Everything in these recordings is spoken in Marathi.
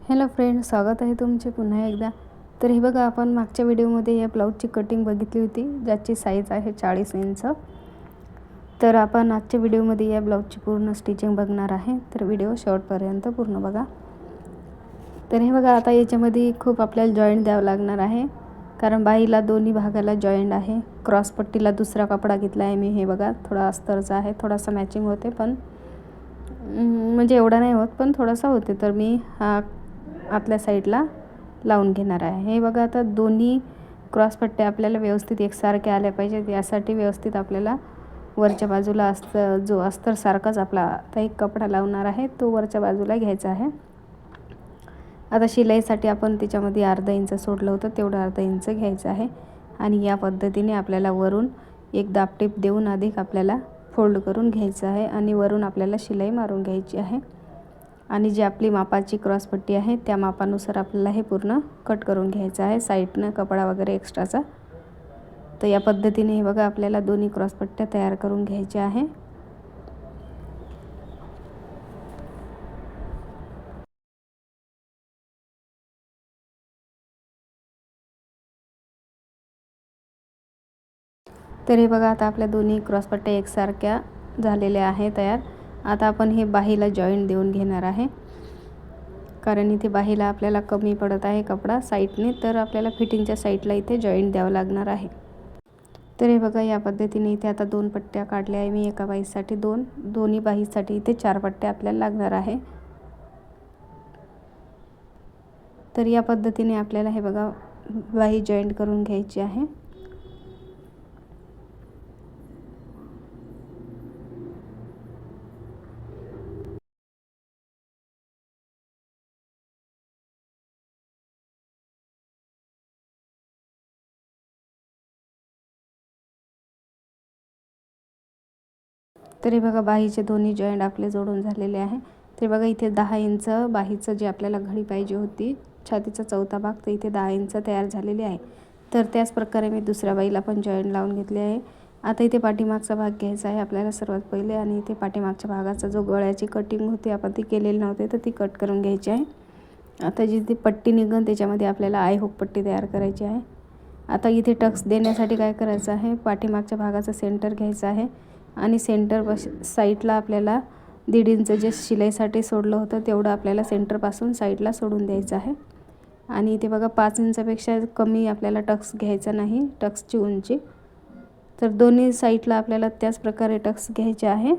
हॅलो फ्रेंड्स, स्वागत आहे तुमचे पुन्हा एकदा. तर हे बघा, आपण मागच्या व्हिडिओमध्ये या ब्लाऊजची कटिंग बघितली होती, ज्याची साईज आहे 40 इंच. तर आपण आजच्या व्हिडिओमध्ये या ब्लाऊजची पूर्ण स्टिचिंग बघणार आहे. तर व्हिडिओ शेवटपर्यंत पूर्ण बघा. तर हे बघा, आता याच्यामध्ये खूप आपल्याला जॉईंट द्यावं लागणार आहे, कारण बाहीला दोन्ही भागाला जॉईंट आहे. क्रॉस पट्टीला दुसरा कपडा घेतला आहे मी. हे बघा, थोडा अस्तरचा आहे, थोडासा मॅचिंग होते, पण म्हणजे एवढा नाही होत, पण थोडासा होते. तर मी हा आतल्या साईडला लावून घेणार आहे. हे बघा, आता दोन्ही क्रॉस पट्ट्या आपल्याला व्यवस्थित एकसारखे आल्या पाहिजेत. यासाठी व्यवस्थित आपल्याला वरच्या बाजूला जो अस्तर सारखाच आपला आता एक कपडा लावणार आहे, तो वरच्या बाजूला घ्यायचा आहे. आता शिलाईसाठी आपण त्याच्यामध्ये अर्धा इंच सोडलं होतं, तेवढं अर्धा इंच घ्यायचं आहे. आणि या पद्धतीने आपल्याला वरून एक दाबटीप देऊन अधिक आपल्याला फोल्ड करून घ्यायचं आहे आणि वरून आपल्याला शिलाई मारून घ्यायची आहे. आणि जी आपली मापाची क्रॉसपट्टी आहे त्या मापानुसार आपल्याला हे पूर्ण कट करून घ्यायचं आहे, साईडनं कपडा वगैरे एक्स्ट्राचा. तर या पद्धतीने हे बघा, आपल्याला दोन्ही क्रॉसपट्ट्या तयार करून घ्यायच्या आहे. तर हे बघा, आता आपल्या दोन्ही क्रॉसपट्ट्या एकसारख्या झालेल्या आहे तयार. आता आपण हे बाहीला जॉईंट देऊन घेणार आहे, कारण इथे बाहीला आपल्याला कमी पडत आहे कपडा साईडने. तर आपल्याला फिटिंगच्या साईडला इथे जॉईंट द्यावं लागणार आहे. तर हे बघा, या पद्धतीने इथे आता 2 पट्ट्या काढल्या आहे मी. एका बाहीसाठी दोन्ही बाहीसाठी इथे 4 पट्ट्या आपल्याला लागणार आहे. तर या पद्धतीने आपल्याला हे बघा, बाही जॉईंट करून घ्यायची आहे. तर हे बघा, बाहीचे दोन्ही जॉईंट आपले जोडून झालेले आहे. तर बघा, इथे 10 इंच बाहीचं जे आपल्याला घडी पाहिजे होती, छातीचा चौथा भाग, तर इथे 10 इंच तयार झालेले आहे. तर त्याच प्रकारे मी दुसऱ्या बाहीला पण जॉईंट लावून घेतले आहे. आता इथे पाठीमागचा भाग घ्यायचा आहे आपल्याला सर्वात पहिले. आणि इथे पाठीमागच्या भागाचा जो गळ्याची कटिंग होती, आपण ती केलेली नव्हती, तर ती कट करून घ्यायची आहे. आता जी ती पट्टी निघन त्याच्यामध्ये आपल्याला आय हुक पट्टी तयार करायची आहे. आता इथे टक्स देण्यासाठी काय करायचं आहे, पाठीमागच्या भागाचा सेंटर घ्यायचा आहे आणि सेंटर साईडला आपल्याला 1.5 इंच जे शिलाईसाठी सोडलं होतं, तेवढं आपल्याला सेंटरपासून साईडला सोडून द्यायचं आहे. आणि इथे बघा, 5 इंचापेक्षा कमी आपल्याला टक्स घ्यायचा नाही, टक्सची उंची. तर दोन्ही साईडला आपल्याला त्याच प्रकारे टक्स घ्यायचे आहे.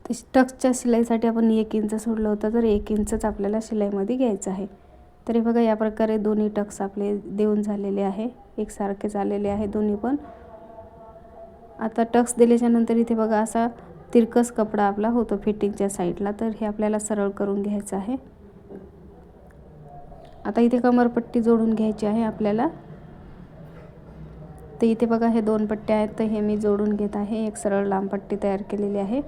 तर टक्सच्या शिलाईसाठी आपण 1 इंच सोडलं होतं, तर 1 इंचच आपल्याला शिलाईमध्ये घ्यायचं आहे. तर हे बघा, या प्रकारे दोन्ही टक्स आपले देऊन झालेले आहे, एकसारखे झालेले आहे दोन्ही पण. आता टक्स दिल्याच्या नंतर इथे बघा, असा तिरकस कपडा आपला होतो फिटिंगच्या साईडला. तर हे आपल्याला सरळ करून घ्यायचं आहे. आता इथे कमरपट्टी जोडून घ्यायची आहे आपल्याला. तर इथे बघा, हे 2 पट्ट्या आहेत, तर हे मी जोडून घेत आहे. एक सरळ लांब पट्टी तयार केलेली आहे.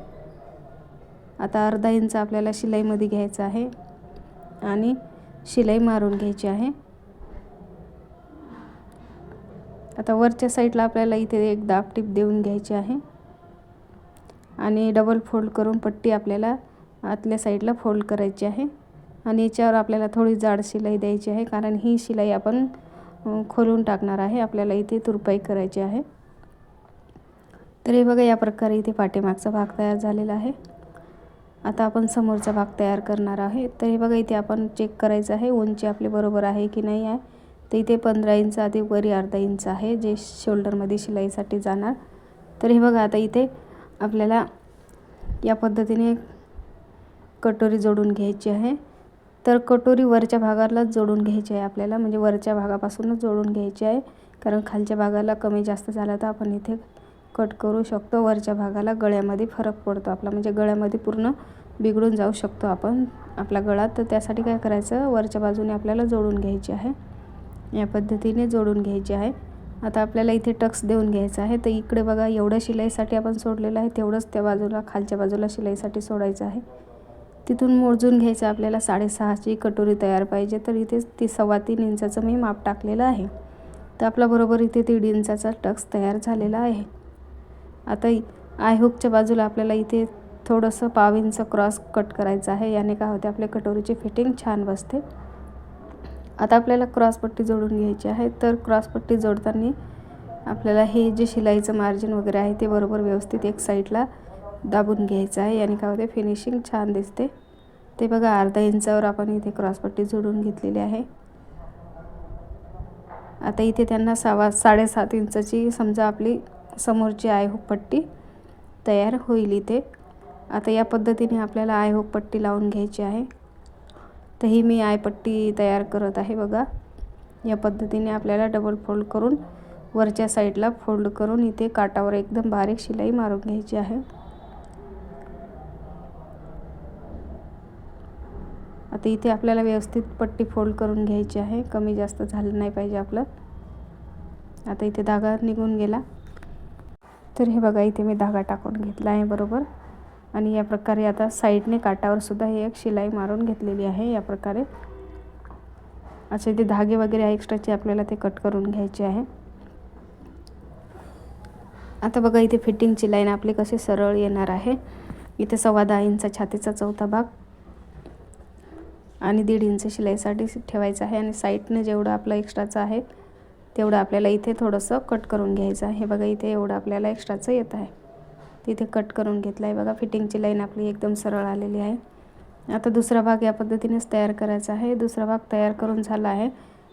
आता अर्धा इंच आपल्याला शिलाईमध्ये घ्यायचं आहे आणि शिलाई मारून घ्यायची आहे. आता वरच्या साईडला आपल्याला इथे एक दाबटीप देऊन घ्यायची आहे आणि डबल फोल्ड करून पट्टी आपल्याला आतल्या साईडला फोल्ड करायची आहे. आणि याच्यावर आपल्याला थोडी जाड शिलाई द्यायची आहे, कारण ही शिलाई आपण खोलून टाकणार आहे, आपल्याला इथे तुरपाई करायची आहे. तर हे बघा, या प्रकारे इथे पाठीमागचा भाग तयार झालेला आहे. आता आपण समोरचा भाग तयार करणार आहे. तर हे बघा, इथे आपण चेक करायचं आहे उंची आपली बरोबर आहे की नाही आहे. तर इथे 15 इंच अधिक वरी अर्धा इंच आहे, जे शोल्डरमध्ये शिलाईसाठी जाणार. तर हे बघा, आता इथे आपल्याला या पद्धतीने कटोरी जोडून घ्यायची आहे. तर कटोरी वरच्या भागालाच जोडून घ्यायची आहे आपल्याला, म्हणजे वरच्या भागापासूनच जोडून घ्यायची आहे, कारण खालच्या भागाला कमी जास्त झाला तर आपण इथे कट करू शकतो. वरच्या भागाला गळ्यामध्ये फरक पडतो आपला, म्हणजे गळ्यामध्ये पूर्ण बिघडून जाऊ शकतो आपला गळा. तर त्यासाठी काय करायचं, वरच्या बाजूने आपल्याला जोडून घ्यायची आहे, या पद्धतीने जोडून घ्यायची आहे. आता आपल्याला इथे टक्स देऊन घ्यायचं आहे. तर इकडे बघा, एवढं शिलाईसाठी आपण सोडलेलं आहे, तेवढंच त्या बाजूला खालच्या बाजूला शिलाईसाठी सोडायचं आहे. तिथून मोजून घ्यायचं आपल्याला. 6.5ची कटोरी तयार पाहिजे, तर इथे 3.25 इंचाचं मी माप टाकलेलं आहे. तर आपला बरोबर इथे 1.5 इंचाचा टक्स तयार झालेला आहे. आता आय हुकच्या बाजूला आपल्याला इथे थोडंसं पाव इंच क्रॉस कट करायचं आहे. याने काय होते, आपल्या कटोरीची फिटिंग छान बसते. आता आपल्याला क्रॉस पट्टी जोडून घ्यायची आहे. तर क्रॉस पट्टी जोडताना आपल्याला हे जे शिलाईचं मार्जिन वगैरे आहे ते बरोबर व्यवस्थित एक साईडला दाबून घ्यायचं आहे. याने काय होते, फिनिशिंग छान दिसते. ते बघा, अर्धा इंचावर आपण इथे क्रॉस पट्टी जोडून घेतलेली आहे. आता इथे त्यांना 7.5 इंचाची समजा आपली समोरची आयहुक पट्टी तयार होईल इथे. आता या पद्धतीने आपल्याला आयहुक पट्टी लावून घ्यायची आहे. तर ही मी आयपट्टी तयार करत आहे. बघा, या पद्धतीने आपल्याला डबल फोल्ड करून वरच्या साईडला फोल्ड करून इथे काटावर एकदम बारीक शिलाई मारून घ्यायची आहे. आता इथे आपल्याला व्यवस्थित पट्टी फोल्ड करून घ्यायची आहे. कमी जास्त झालं नाही पाहिजे आपलं. आता इथे धागा निघून गेला. तर हे बघा, इथे मी धागा टाकून घेतला आहे बरोबर. आणि या प्रकारे आता साईडने काटावर सुद्धा ही एक शिलाई मारून घेतलेली आहे. या प्रकारे असे इथे धागे वगैरे एक्स्ट्राचे आपल्याला ते कट करून घ्यायचे आहे. आता बघा, इथे फिटिंगची लाईन आपली कशी सरळ येणार आहे. इथे 10.25 इंच छातीचा चौथा भाग आणि 1.5 इंच शिलाईसाठी ठेवायचं आहे. आणि साईडने जेवढं आपलं एक्स्ट्राचं आहे तेवढं आपल्याला इथे थोडंसं कट करून घ्यायचं आहे. बघा, इथे एवढं आपल्याला एक्स्ट्राचं येत आहे. तिथे कट करून घेतलं आहे. बघा, फिटिंगची लाईन आपली एकदम सरळ आलेली आहे. आता दुसरा भाग या पद्धतीनेच तयार करायचा आहे. दुसरा भाग तयार करून झाला आहे.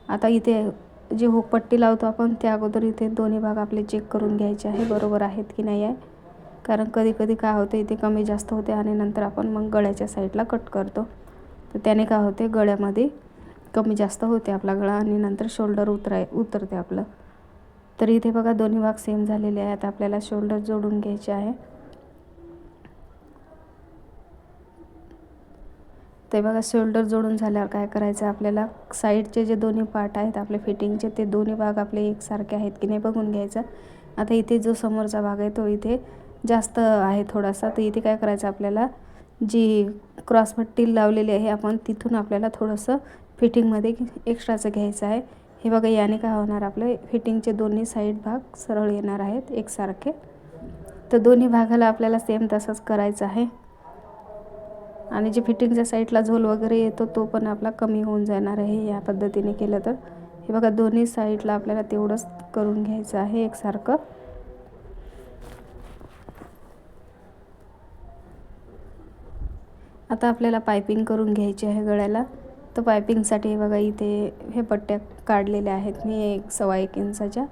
आता इथे जी हुक पट्टी लावतो आपण त्या अगोदर इथे दोन्ही भाग आपले चेक करून घ्यायचे आहे, बरोबर आहेत की नाही आहे. कारण कधी कधी काय होते, इथे कमी जास्त होते आणि नंतर आपण मग गळ्याच्या साईडला कट करतो. तर त्याने काय होते, गळ्यामध्ये कमी जास्त होते आपला गळा आणि नंतर शोल्डर उतरते आपलं. तर इथे बघा, दोन्ही भाग सेम झालेले आहेत. आपल्याला शोल्डर जोडून घ्यायचे आहे. ते बघा, शोल्डर जोडून झाल्यावर काय करायचं, आपल्याला साईडचे जे दोन्ही पार्ट आहेत आपले फिटिंगचे ते दोन्ही भाग आपले एकसारखे आहेत की नाही बघून घ्यायचं. आता इथे जो समोरचा भाग आहे तो इथे जास्त आहे थोडासा. तर इथे काय करायचं, आपल्याला जी क्रॉस पट्टी लावलेली आहे आपण तिथून आपल्याला थोडंसं फिटिंगमध्ये एक्स्ट्राचं घ्यायचं आहे. हे बघा, याने काय होणार, आपले फिटिंगचे दोन्ही साईड भाग सरळ येणार आहेत एकसारखे. तर दोन्ही भागाला आपल्याला सेम तसंच करायचं आहे. आणि जे फिटिंगच्या साईडला झोल वगैरे येतो तो पण आपला कमी होऊन जाणार आहे या पद्धतीने केलं तर. हे बघा, दोन्ही साईडला आपल्याला तेवढंच करून घ्यायचं आहे एकसारखं. आता आपल्याला पायपिंग करून घ्यायची आहे गळ्याला. तर पायपिंगसाठी हे बघा, इथे हे पट्ट्या काढलेल्या आहेत मी 1.25 इंचाच्या.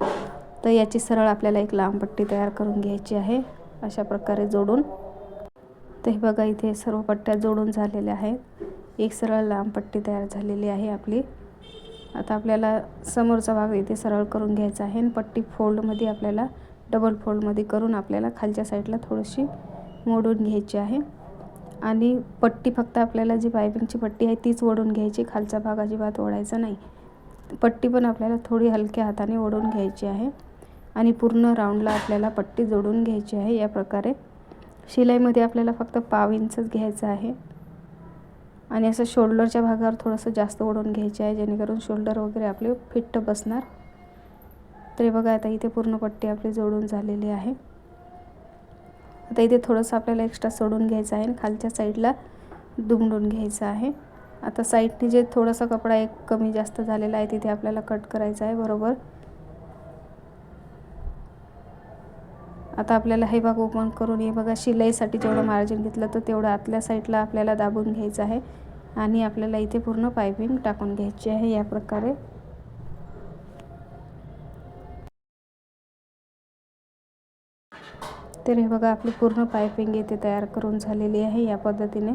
तर याची सरळ आपल्याला एक लांब पट्टी तयार करून घ्यायची आहे अशा प्रकारे जोडून. तर हे बघा, इथे सर्व पट्ट्या जोडून झालेल्या आहेत. एक सरळ लांब पट्टी तयार झालेली आहे आपली. आता आपल्याला समोरचा भाग इथे सरळ करून घ्यायचा आहे आणि पट्टी फोल्डमध्ये आपल्याला डबल फोल्डमध्ये करून आपल्याला खालच्या साईडला थोडीशी मोडून घ्यायची आहे. आणि पट्टी फक्त आपल्याला जी पायपिंगची पट्टी आहे तीच ओढून घ्यायची, खालचा भाग अजिबात ओढायचा नाही. पट्टी पण आपल्याला थोडी हलक्या हाताने ओढून घ्यायची आहे आणि पूर्ण राऊंडला आपल्याला पट्टी जोडून घ्यायची आहे. या प्रकारे शिलाईमध्ये आपल्याला फक्त पाव इंचच घ्यायचं आहे आणि असं शोल्डरच्या भागावर थोडंसं जास्त ओढून घ्यायचे आहे जेणेकरून शोल्डर वगैरे आपले फिट्ट बसणार. तरी बघा, आता इथे पूर्ण पट्टी आपली जोडून झालेली आहे. आता इथे थोडंसं आपल्याला एक्स्ट्रा सोडून घ्यायचं आहे आणि खालच्या साईडला दुमडून घ्यायचं आहे. आता साईडने जे थोडासा कपडा एक कमी जास्त झालेला आहे तिथे आपल्याला कट करायचा आहे बरोबर. आता आपल्याला हे भाग ओपन करून हे बघा, शिलाईसाठी जेवढं मार्जिन घेतलं तर तेवढं आतल्या साईडला आपल्याला दाबून घ्यायचं आहे आणि आपल्याला इथे पूर्ण पायपिंग टाकून घ्यायची आहे या प्रकारे. तर हे बघा, आपली पूर्ण पायपिंग इथे तयार करून झालेली आहे या पद्धतीने.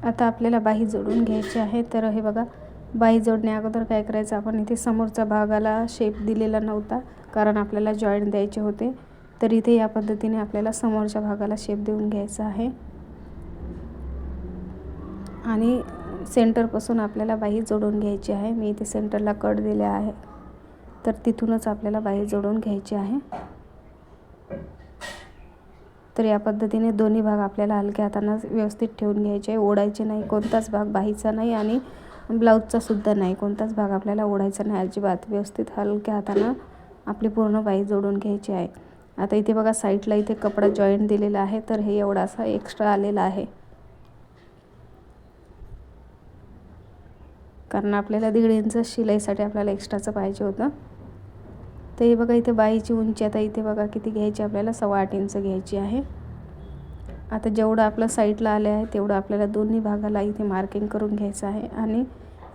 आता आपल्याला बाही जोडून घ्यायची आहे. तर हे बघा, बाही जोडण्या अगोदर काय करायचं, आपण इथे समोरच्या भागाला शेप दिलेला नव्हता कारण आपल्याला जॉईंट द्यायचे होते. तर इथे या पद्धतीने आपल्याला समोरच्या भागाला शेप देऊन घ्यायचा आहे आणि सेंटरपासून आपल्याला बाही जोडून घ्यायची आहे. मी इथे सेंटरला कट दिले आहे तर तिथूनच आपल्याला बाही जोडून घ्यायची आहे. तर या पद्धतीने दोन्ही भाग आपल्याला हलक्या हाताने व्यवस्थित ठेवून घ्यायचे आहे, ओढायचे नाही कोणताच भाग बाहीचा नाही आणि ब्लाऊजचा सुद्धा नाही, कोणताच भाग आपल्याला ओढायचा नाही अजिबात. व्यवस्थित हलक्या हातानं आपली पूर्ण बाही जोडून घ्यायची आहे. आता इथे बघा साईडला इथे कपडा जॉईंट दिलेला आहे, तर हे एवढासा एक्स्ट्रा आलेला आहे, कारण आपल्याला 1.5 इंच शिलाईसाठी आपल्याला एक्स्ट्राचं पाहिजे होतं. तर हे बघा इथे बाहीची उंची आता इथे बघा किती घ्यायची आपल्याला, 8.25 इंच घ्यायची आहे. आता जेवढं आपलं साईडला आले आहे तेवढं आपल्याला दोन्ही भागाला इथे मार्किंग करून घ्यायचं आहे आणि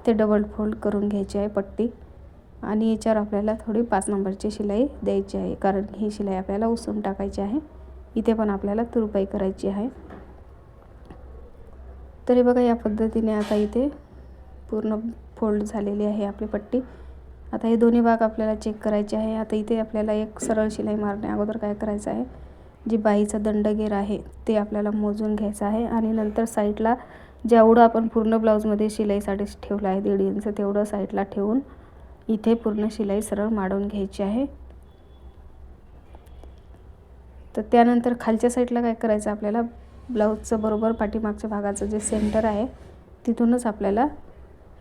ते डबल फोल्ड करून घ्यायची आहे पट्टी. आणि याच्यावर आपल्याला थोडी 5 नंबरची शिलाई द्यायची आहे, कारण ही शिलाई आपल्याला उसवून टाकायची आहे. इथे पण आपल्याला तुरपाई करायची आहे. तरी बघा या पद्धतीने आता इथे पूर्ण फोल्ड झालेली आहे आपली पट्टी. आता हे दोन्ही भाग आपल्याला चेक करायचे आहे. आता इथे आपल्याला एक सरळ शिलाई मारण्या अगोदर काय करायचं आहे, जी बाहीचा दंडगेर आहे ते आपल्याला मोजून घ्यायचं आहे आणि नंतर साईडला जेवढं आपण पूर्ण ब्लाऊजमध्ये शिलाईसाठी ठेवलं आहे 1.5 इंच तेवढं साईडला ठेवून इथे पूर्ण शिलाई सरळ मारून घ्यायची आहे. तर त्यानंतर खालच्या साईडला काय करायचं आपल्याला, ब्लाऊजचं बरोबर पाठीमागच्या भागाचं जे सेंटर आहे तिथूनच आपल्याला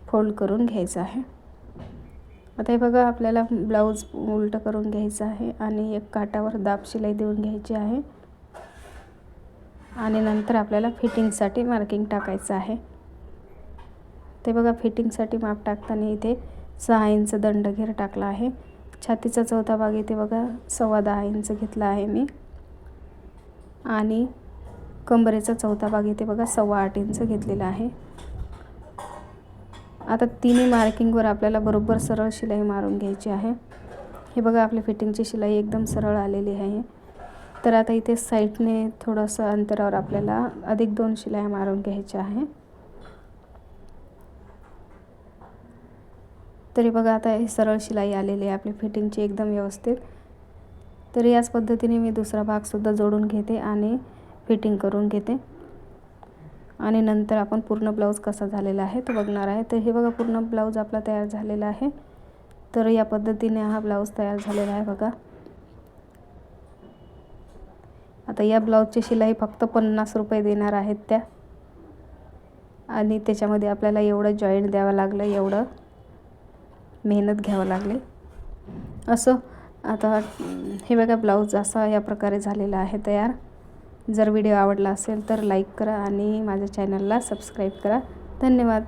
फोल्ड करून घ्यायचं आहे. आता हे बघा आपल्याला ब्लाऊज उलटं करून घ्यायचं आहे आणि एक काठावर दाब शिलाई देऊन घ्यायची आहे आणि नंतर आपल्याला फिटिंगसाठी मार्किंग टाकायचं आहे. ते बघा फिटिंगसाठी माप टाकताना इथे 6 इंच दंडगेर टाकला आहे. छातीचा चौथा भाग इथे बघा 10.25 इंच घेतला आहे मी आणि कंबरेचा चौथा भाग इथे बघा 8.25 इंच घेतलेला आहे. आता तिन्ही मार्किंगवर आपल्याला बरोबर सरळ शिलाई मारून घ्यायची आहे. हे बघा आपली फिटिंगची शिलाई एकदम सरळ आलेली आहे. तर आता इथे साईडने थोडंसं अंतरावर आपल्याला अधिक 2 शिलाई मारून घ्यायच्या आहे. तरी बघा आता हे सरळ शिलाई आलेली आहे आपली फिटिंगची एकदम व्यवस्थित. तर याच पद्धतीने मी दुसरा भाग सुद्धा जोडून घेते आणि फिटिंग करून घेते आणि नंतर आपण पूर्ण ब्लाऊज कसा झालेला आहे तो बघणार आहे. तर हे बघा पूर्ण ब्लाऊज आपला तयार झालेला आहे. तर या पद्धतीने हा ब्लाऊज तयार झालेला आहे बघा. आता या ब्लाऊजची शिलाई फक्त 50 रुपये देणार आहेत त्या, आणि त्याच्यामध्ये आपल्याला एवढं जॉईंट द्यावं लागलं, एवढं मेहनत घ्यावं लागली. असं आता हे बघा ब्लाऊज असा या प्रकारे झालेला आहे तयार. जर व्हिडिओ आवडला असेल तर लाईक करा आणि माझ्या चॅनलला सबस्क्राईब करा. धन्यवाद.